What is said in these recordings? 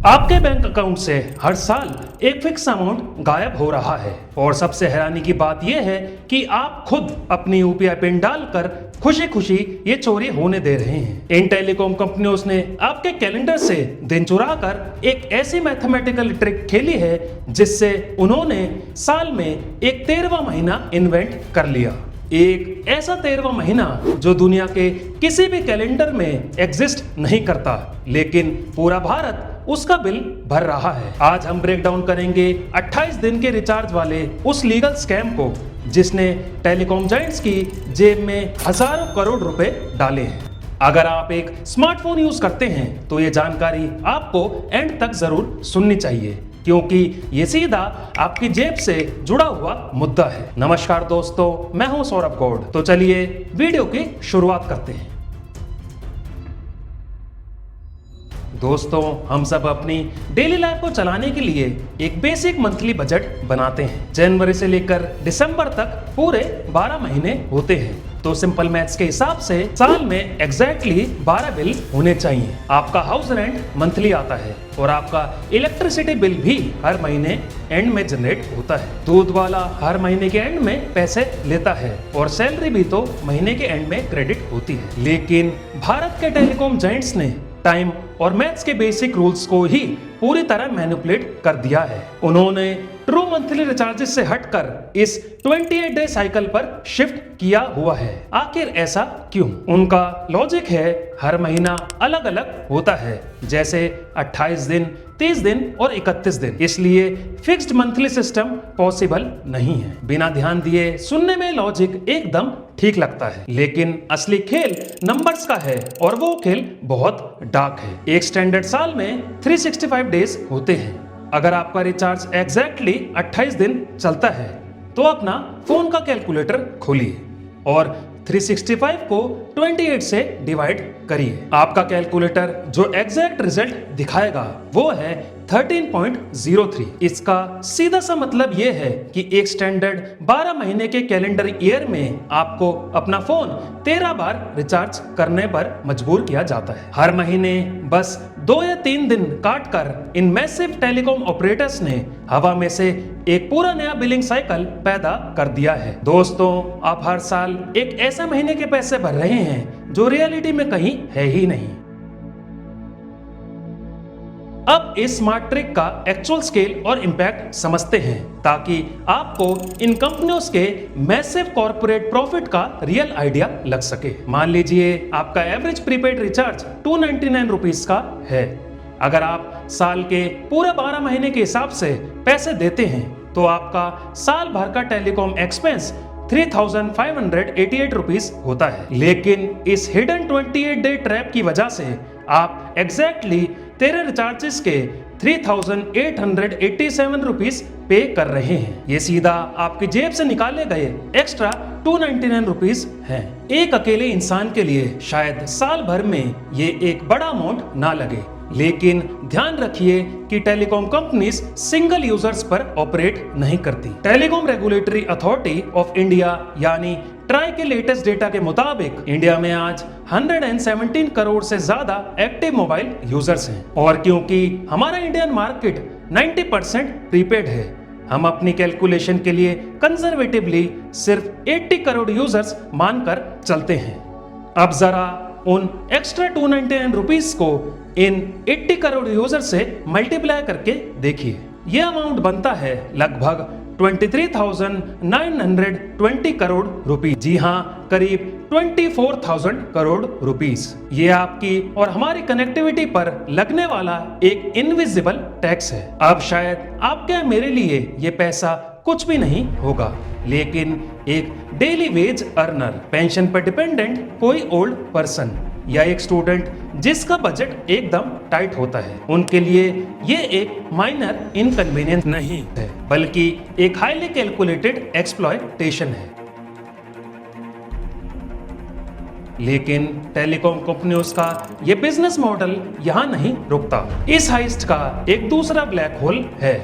आपके bank account से हर साल एक फिक्स अमाउंट गायब हो रहा है और सबसे हैरानी की बात यह है कि आप खुद अपनी यूपीआई पिन डालकर खुशी खुशी ये चोरी होने दे रहे हैं। इन टेलीकॉम कंपनियों ने आपके कैलेंडर से दिन चुरा कर एक ऐसी मैथमेटिकल ट्रिक खेली है जिससे उन्होंने साल में एक 13वां महीना इन्वेंट कर लिया। एक ऐसा 13वां महीना जो दुनिया के किसी भी कैलेंडर में एग्जिस्ट नहीं करता, लेकिन पूरा भारत उसका बिल भर रहा है। आज हम ब्रेक डाउन करेंगे 28 दिन के रिचार्ज वाले उस लीगल स्कैम को जिसने टेलीकॉम जायंट्स की जेब में हजारों करोड़ रुपए डाले हैं। अगर आप एक स्मार्टफोन यूज करते हैं तो ये जानकारी आपको एंड तक जरूर सुननी चाहिए, क्योंकि ये सीधा आपकी जेब से जुड़ा हुआ मुद्दा है। नमस्कार दोस्तों, मैं हूं सौरभ गौड़। तो चलिए वीडियो की शुरुआत करते हैं। दोस्तों, हम सब अपनी डेली लाइफ को चलाने के लिए एक बेसिक मंथली बजट बनाते हैं। जनवरी से लेकर दिसंबर तक पूरे 12 महीने होते हैं, तो सिंपल मैथ्स के हिसाब से साल में एग्जैक्टली 12 बिल होने चाहिए। आपका हाउस रेंट मंथली आता है और आपका इलेक्ट्रिसिटी बिल भी हर महीने एंड में जनरेट होता है। दूध वाला हर महीने के एंड में पैसे लेता है और सैलरी भी तो महीने के एंड में क्रेडिट होती है। लेकिन भारत के टेलीकॉम जायंट्स ने टाइम और मैथ्स के बेसिक रूल्स को ही पूरी तरह मैनिपुलेट कर दिया है। उन्होंने ट्रू मंथली रिचार्जेस से हटकर इस 28 डे साइकिल पर शिफ्ट किया हुआ है। आखिर ऐसा क्यों? उनका लॉजिक है हर महीना अलग अलग होता है, जैसे 28 दिन, 30 दिन और 31 दिन। इसलिए फिक्स्ड मंथली सिस्टम पॉसिबल नहीं है। बिना ध्यान दिए सुनने में लॉजिक एकदम ठीक लगता है, लेकिन असली खेल नंबर्स का है और वो खेल बहुत डार्क है। एक स्टैंडर्ड साल में 365 डेज होते हैं। अगर आपका रिचार्ज एग्जैक्टली 28 दिन चलता है तो अपना फोन का कैलकुलेटर खोलिए और 365 को 28 से डिवाइड करिए। आपका कैलकुलेटर जो एग्जैक्ट रिजल्ट दिखाएगा वो है 13.03। इसका सीधा सा मतलब ये है कि एक स्टैंडर्ड 12 महीने के कैलेंडर ईयर में आपको अपना फोन 13 बार रिचार्ज करने पर मजबूर किया जाता है। हर महीने बस 2 या 3 दिन काट कर इन मैसिव टेलीकॉम ऑपरेटर्स ने हवा में से एक पूरा नया बिलिंग साइकिल पैदा कर दिया है। दोस्तों, आप हर साल एक ऐसे महीने के पैसे भर रहे हैं जो रियलिटी में कहीं है ही नहीं। अब इस स्मार्ट ट्रिक का एक्चुअल स्केल और इम्पैक्ट समझते हैं, ताकि आपको इन कंपनियों के मैसिव कॉर्पोरेट प्रॉफिट का रियल आइडिया लग सके। मान लीजिए आपका एवरेज प्रीपेड रिचार्ज 299 रुपीज का है। अगर आप साल के पूरे 12 महीने के हिसाब से पैसे देते हैं तो आपका साल भर का टेलीकॉम एक्सपेंस 3,588 रुपीज होता है। लेकिन इस हिडन 28 डे ट्रैप की वजह से आप एग्जैक्टली तेरे रिचार्जेस के 3,887 रुपीज पे कर रहे हैं। ये सीधा आपकी जेब से निकाले गए एक्स्ट्रा 299 रुपीज हैं। एक अकेले इंसान के लिए शायद साल भर में ये एक बड़ा अमाउंट ना लगे, लेकिन ध्यान रखिए कि टेलीकॉम कंपनीज सिंगल यूजर्स पर ऑपरेट नहीं करती। Telecom regulatory authority of India यानी ट्राई के लेटेस्ट डेटा के मुताबिक इंडिया में आज 117 करोड़ से ज्यादा एक्टिव मोबाइल यूजर्स हैं। और क्योंकि हमारा इंडियन मार्केट 90% प्रीपेड है, हम अपनी कैलकुलेशन के लिए कंजर्वेटिवली सिर्फ 80 करोड़ यूजर्स मानकर चलते हैं। अब जरा उन एक्स्ट्रा 299 रुपीज को इन 80 करोड़ यूजर से मल्टीप्लाई करके देखिए। यह अमाउंट बनता है लगभग 23,920 करोड़ रुपीस। जी हाँ, करीब 24,000 करोड़ रुपीस। ये आपकी और हमारी कनेक्टिविटी पर लगने वाला एक इनविजिबल टैक्स है। अब शायद आपके मेरे लिए ये पैसा कुछ भी नहीं होगा, लेकिन एक डेली वेज अर्नर, पेंशन पर डिपेंडेंट कोई ओल्ड पर्सन या एक स्टूडेंट जिसका बजट एकदम टाइट होता है, उनके लिए ये एक माइनर इनकन्वीनियंस नहीं है, बल्कि एक हाईली कैलकुलेटेड एक्सप्लॉयटेशन है। लेकिन टेलीकॉम कंपनियों का ये बिजनेस मॉडल यहाँ नहीं रुकता। इस हाइस्ट का एक दूसरा ब्लैक होल है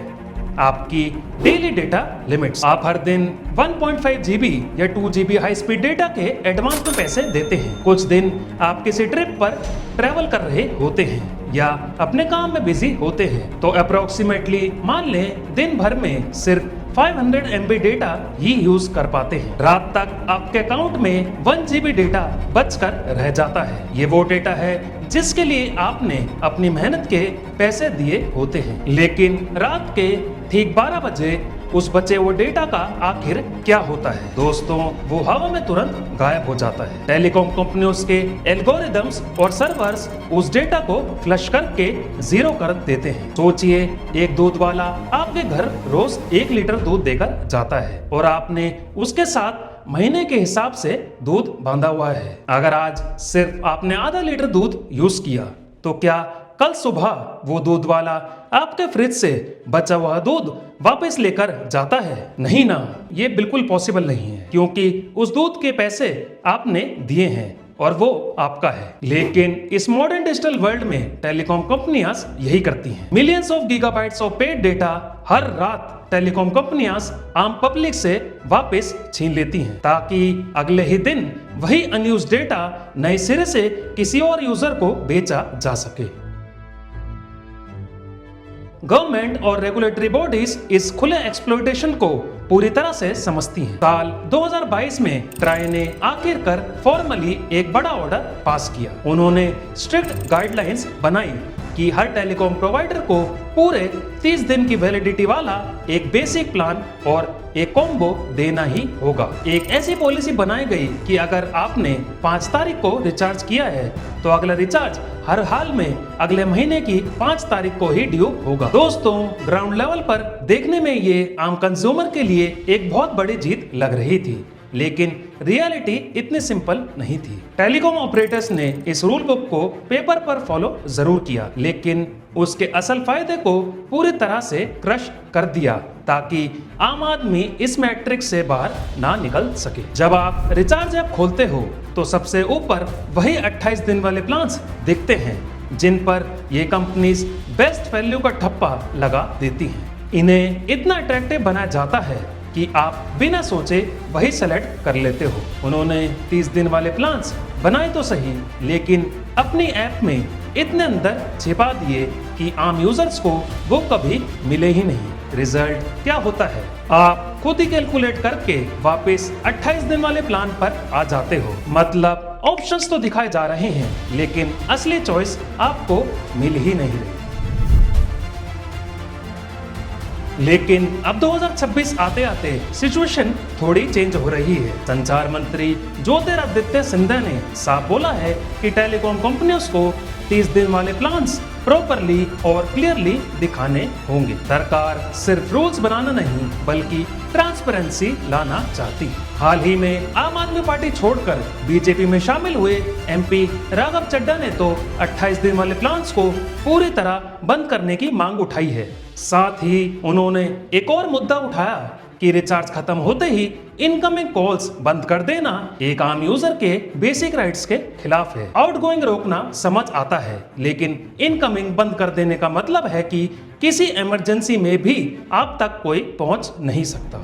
आपकी डेली डेटा लिमिट्स। आप हर दिन 1.5 GB या 2 GB हाई स्पीड डेटा के एडवांस में पैसे देते हैं। कुछ दिन आप किसी ट्रिप पर ट्रैवल कर रहे होते हैं या अपने काम में बिजी होते हैं, तो अप्रोक्सीमेटली मान लें दिन भर में सिर्फ 500 MB डेटा ही यूज कर पाते हैं। रात तक आपके अकाउंट में 1 GB डेटा बचकर रह जाता है। ये वो डेटा है जिसके लिए आपने अपनी मेहनत के पैसे दिए होते हैं, लेकिन रात के ठीक 12 बजे उस बचे वो डेटा का आखिर क्या होता है? दोस्तों, वो हवा में तुरंत गायब हो जाता है। टेलीकॉम कंपनियों के एल्गोरिदम्स और सर्वर्स उस डेटा को फ्लश करके जीरो कर देते हैं। सोचिए, एक दूध वाला आपके घर रोज 1 लीटर दूध देकर जाता है और आपने उसके साथ महीने के हिसाब से दूध बांधा हुआ है। अगर आज सिर्फ आपने आधा लीटर दूध यूज किया, तो क्या कल सुबह वो दूध वाला आपके फ्रिज से बचा हुआ दूध वापस लेकर जाता है? नहीं ना, ये बिल्कुल पॉसिबल नहीं है, क्योंकि उस दूध के पैसे आपने दिए हैं और वो आपका है। लेकिन इस मॉडर्न डिजिटल वर्ल्ड में टेलीकॉम कंपनियां यही करती हैं। Millions of gigabytes of paid data हर रात टेलीकॉम कंपनियां आम पब्लिक से वापस छीन लेती हैं, ताकि अगले ही दिन वही अनयूज्ड डेटा नए सिरे से किसी और यूजर को बेचा जा सके। गवर्नमेंट और रेगुलेटरी बॉडीज इस खुले एक्सप्लॉयटेशन को पूरी तरह से समझती हैं। साल 2022 में ट्राई ने आखिरकार फॉर्मली एक बड़ा ऑर्डर पास किया। उन्होंने स्ट्रिक्ट गाइडलाइंस बनाई कि हर टेलीकॉम प्रोवाइडर को पूरे 30 दिन की वैलिडिटी वाला एक बेसिक प्लान और एक कॉम्बो देना ही होगा। एक ऐसी पॉलिसी बनाई गई कि अगर आपने 5 तारीख को रिचार्ज किया है, तो अगला रिचार्ज हर हाल में अगले महीने की 5 तारीख को ही ड्यू होगा। दोस्तों, ग्राउंड लेवल पर देखने में ये आम कंज्यूमर के लिए एक बहुत बड़ी जीत लग रही थी, लेकिन रियलिटी इतनी सिंपल नहीं थी। टेलीकॉम ऑपरेटर्स ने इस रूल बुक को पेपर पर फॉलो जरूर किया, लेकिन उसके असल फायदे को पूरी तरह से क्रश कर दिया, ताकि आम आदमी इस मैट्रिक्स से बाहर ना निकल सके। जब आप रिचार्ज ऐप खोलते हो, तो सबसे ऊपर वही 28 दिन वाले प्लान्स दिखते हैं, जिन पर ये कंपनीज बेस्ट वैल्यू का ठप्पा लगा देती हैं। इन्हें इतना अट्रैक्टिव बनाया जाता है कि आप बिना सोचे वही सेलेक्ट कर लेते हो। उन्होंने 30 दिन वाले प्लान्स बनाए तो सही, लेकिन अपनी ऐप में इतने अंदर छिपा दिए कि आम यूजर्स को वो कभी मिले ही नहीं। रिजल्ट क्या होता है? आप खुद ही कैलकुलेट करके वापस 28 दिन वाले प्लान पर आ जाते हो। मतलब ऑप्शंस तो दिखाए जा रहे हैं, लेकिन असली चॉइस आपको मिल ही नहीं रही। लेकिन अब 2026 आते आते सिचुएशन थोड़ी चेंज हो रही है। संचार मंत्री ज्योतिरादित्य सिंधिया ने साफ बोला है कि टेलीकॉम कंपनियों को 30 दिन वाले प्लान्स प्रॉपरली और क्लियरली दिखाने होंगे। सरकार सिर्फ रूल्स बनाना नहीं, बल्कि ट्रांसपेरेंसी लाना चाहती है। हाल ही में आम आदमी पार्टी छोड़कर बीजेपी में शामिल हुए MP राघव चड्ढा ने तो 28 दिन वाले प्लान्स को पूरी तरह बंद करने की मांग उठाई है। साथ ही उन्होंने एक और मुद्दा उठाया कि रिचार्ज खत्म होते ही इनकमिंग कॉल्स बंद कर देना एक आम यूजर के बेसिक राइट्स के खिलाफ है। आउटगोइंग रोकना समझ आता है, लेकिन इनकमिंग बंद कर देने का मतलब है कि किसी इमरजेंसी में भी आप तक कोई पहुंच नहीं सकता।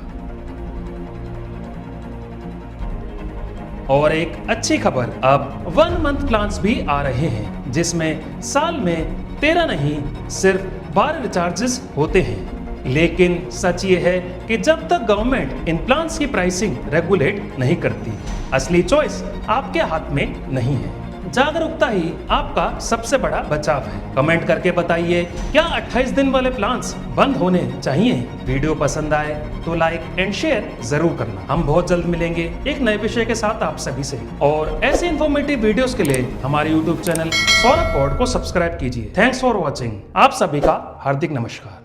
और एक अच्छी खबर, अब 1 मंथ प्लान्स भी आ रहे हैं, जिसमें साल में 13 नहीं सिर्फ 12 रिचार्जेस होते हैं। लेकिन सच ये है कि जब तक गवर्नमेंट इन प्लान्स की प्राइसिंग रेगुलेट नहीं करती, असली चॉइस आपके हाथ में नहीं है। जागरूकता ही आपका सबसे बड़ा बचाव है। कमेंट करके बताइए, क्या 28 दिन वाले प्लान्स बंद होने चाहिए? वीडियो पसंद आए तो लाइक एंड शेयर जरूर करना। हम बहुत जल्द मिलेंगे एक नए विषय के साथ आप सभी से, और ऐसे इन्फॉर्मेटिव वीडियोस के लिए हमारे YouTube चैनल सौरभ पॉड को सब्सक्राइब कीजिए। Thanks for watching. आप सभी का हार्दिक नमस्कार।